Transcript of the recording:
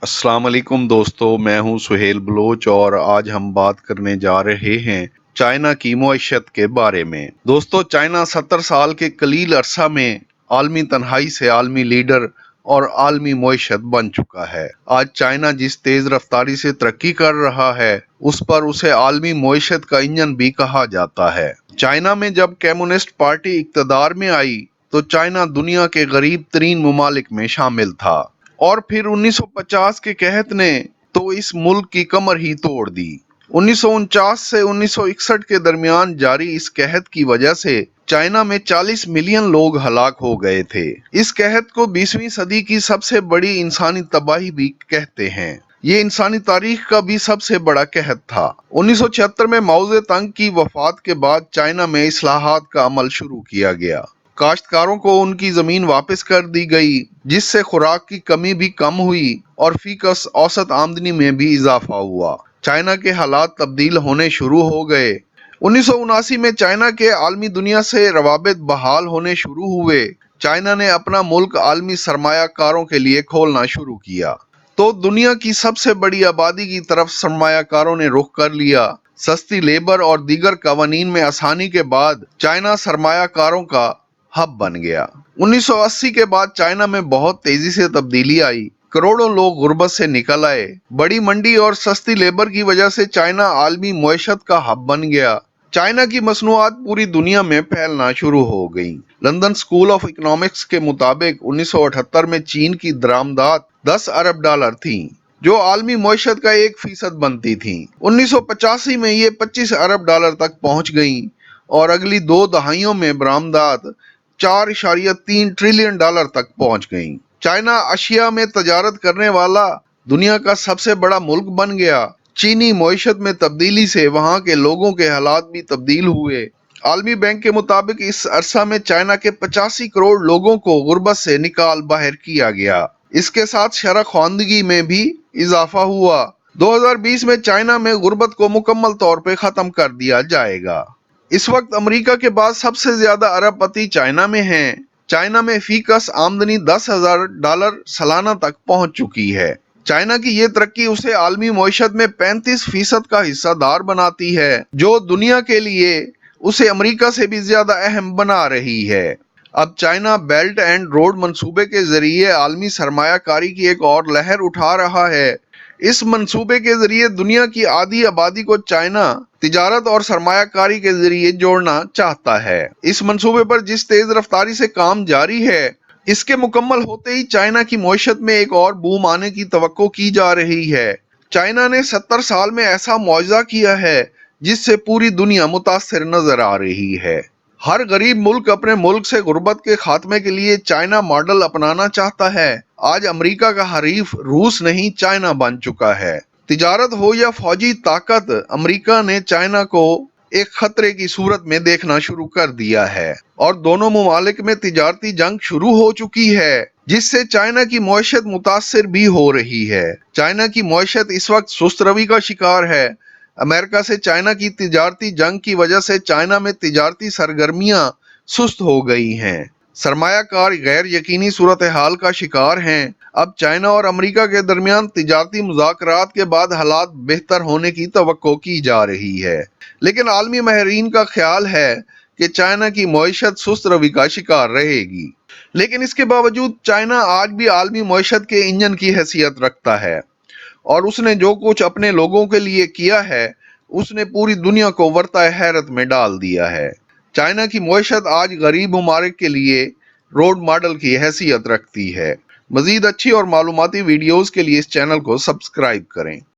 अस्सलाम वालेकुम दोस्तों, मैं हूं सुहेल बलोच और आज हम बात करने जा रहे हैं चाइना की मईशत के बारे में। दोस्तों, चाइना 70 साल के कलील अरसा में आलमी तन्हाई से आलमी लीडर और आलमी मईशत बन चुका है। आज चाइना जिस तेज रफ्तारी से तरक्की कर रहा है उस पर उसे आलमी मईशत का इंजन भी कहा जाता है। चाइना में जब कम्युनिस्ट पार्टी इक्तदार में आई तो चाइना दुनिया के गरीब तरीन ममालिक में शामिल था और फिर 1950 के कहत ने तो इस मुल्क की कमर ही तोड़ दी। 1949 से 1961 के दरमियान जारी इस कहत की वजह से चाइना में 40 मिलियन लोग हलाक हो गए थे। इस कहत को 20वीं सदी की सबसे बड़ी इंसानी तबाही भी कहते हैं। ये इंसानी तारीख का भी सबसे बड़ा कहत था। 1976 में माओ ज़ेडुंग की वफात के बाद चाइना में इस्लाहात का अमल शुरू किया गया। काश्तकारों को उनकी जमीन वापस कर दी गई, जिससे खुराक की कमी भी कम हुई और फीकस औसत आमदनी में भी इजाफा हुआ। चाइना के हालात तब्दील होने शुरू हो गए। 1979 में चाइना के आलमी दुनिया से रवाबित बहाल होने शुरू हुए। चाइना ने अपना मुल्क आलमी सरमायाकारों के लिए खोलना शुरू किया तो दुनिया की सबसे बड़ी आबादी की तरफ सरमायाकारों ने रुख कर लिया। सस्ती लेबर और दीगर कवानीन में आसानी के बाद चाइना सरमायाकारों का हब बन गया। 1980 के बाद चाइना में बहुत तेजी से तब्दीली आई। करोड़ों लोग गुर्बत से निकल आए। बड़ी मंडी और सस्ती लेबर की वजह से चाइना आलमी मईशत का हब बन गया। चाइना की मसनूआत पूरी दुनिया में फैलना शुरू हो गई। लंदन स्कूल ऑफ इकोनॉमिक्स के मुताबिक 1978 में चीन की दरामदात 10 अरब डॉलर थी, जो आलमी मईशत का 1% बनती थी। 1985 में ये 25 अरब डॉलर तक पहुंच गई और अगली 2 दहाइयों में बरामदात 4.3 ट्रिलियन डॉलर तक पहुंच गई। चाइना अशिया में तजारत करने वाला दुनिया का सबसे बड़ा मुल्क बन गया। चीनी मईशत में तब्दीली से वहां के लोगों के हालात भी तब्दील हुए। आलमी बैंक के मुताबिक इस अरसा में चाइना के 85 करोड़ लोगों को गुर्बत से निकाल बाहर किया गया। इसके साथ शरह ख्वानदगी में भी इजाफा हुआ। 2020 में चाइना में गुर्बत को मुकम्मल तौर पर खत्म कर दिया जाएगा। इस वक्त अमेरिका के बाद सबसे ज्यादा अरबपति चाइना में हैं। चाइना में फीकस आमदनी 10,000 डॉलर सालाना तक पहुंच चुकी है। चाइना की ये तरक्की उसे आलमी मईशत में 35% का हिस्सादार बनाती है, जो दुनिया के लिए उसे अमेरिका से भी ज्यादा अहम बना रही है। अब चाइना बेल्ट एंड रोड मंसूबे के जरिए आलमी सरमायाकारी की एक और लहर उठा रहा है। इस मंसूबे के जरिए दुनिया की आधी आबादी को चाइना तिजारत और सरमायाकारी के जरिए जोड़ना चाहता है। इस मंसूबे पर जिस तेज रफ्तारी से काम जारी है, इसके मुकम्मल होते ही चाइना की मईशत में एक और बूम आने की तवक्को की जा रही है। चाइना ने 70 साल में ऐसा मुआवजा किया है जिससे पूरी दुनिया मुतासिर नजर आ रही है। हर गरीब मुल्क अपने मुल्क से गुर्बत के खात्मे के लिए चाइना मॉडल अपनाना चाहता है। आज अमेरिका का हरीफ रूस नहीं, चाइना बन चुका है। तिजारत हो या फौजी ताकत, अमेरिका ने चाइना को एक खतरे की सूरत में देखना शुरू कर दिया है और दोनों ममालिक में तिजारती जंग शुरू हो चुकी है, जिससे चाइना की मईशत मुतासिर भी हो रही है। चाइना की मईशत इस वक्त सुस्त रवि का शिकार है। अमेरिका से चाइना की तिजारती जंग की वजह से चाइना में तिजारती सरगर्मियां सुस्त हो गई हैं। सरमायाकार गैर यकीनी सूरत हाल का शिकार हैं। अब चाइना और अमेरिका के दरमियान तिजारती मुज़ाकरात के बाद हालात बेहतर होने की तवक्को की जा रही है, लेकिन आलमी माहिरीन का ख्याल है कि चाइना की मईशत सुस्त रवि का शिकार रहेगी। लेकिन इसके बावजूद चाइना आज भी आलमी मईशत के इंजन की हैसियत रखता है और उसने जो कुछ अपने लोगों के लिए किया है, उसने पूरी दुनिया को वर्ताए हैरत में डाल दिया है। चाइना की मईशत आज गरीब ममालिक के लिए रोड मॉडल की हैसियत रखती है। मजीद अच्छी और मालूमाती वीडियोस के लिए इस चैनल को सब्सक्राइब करें।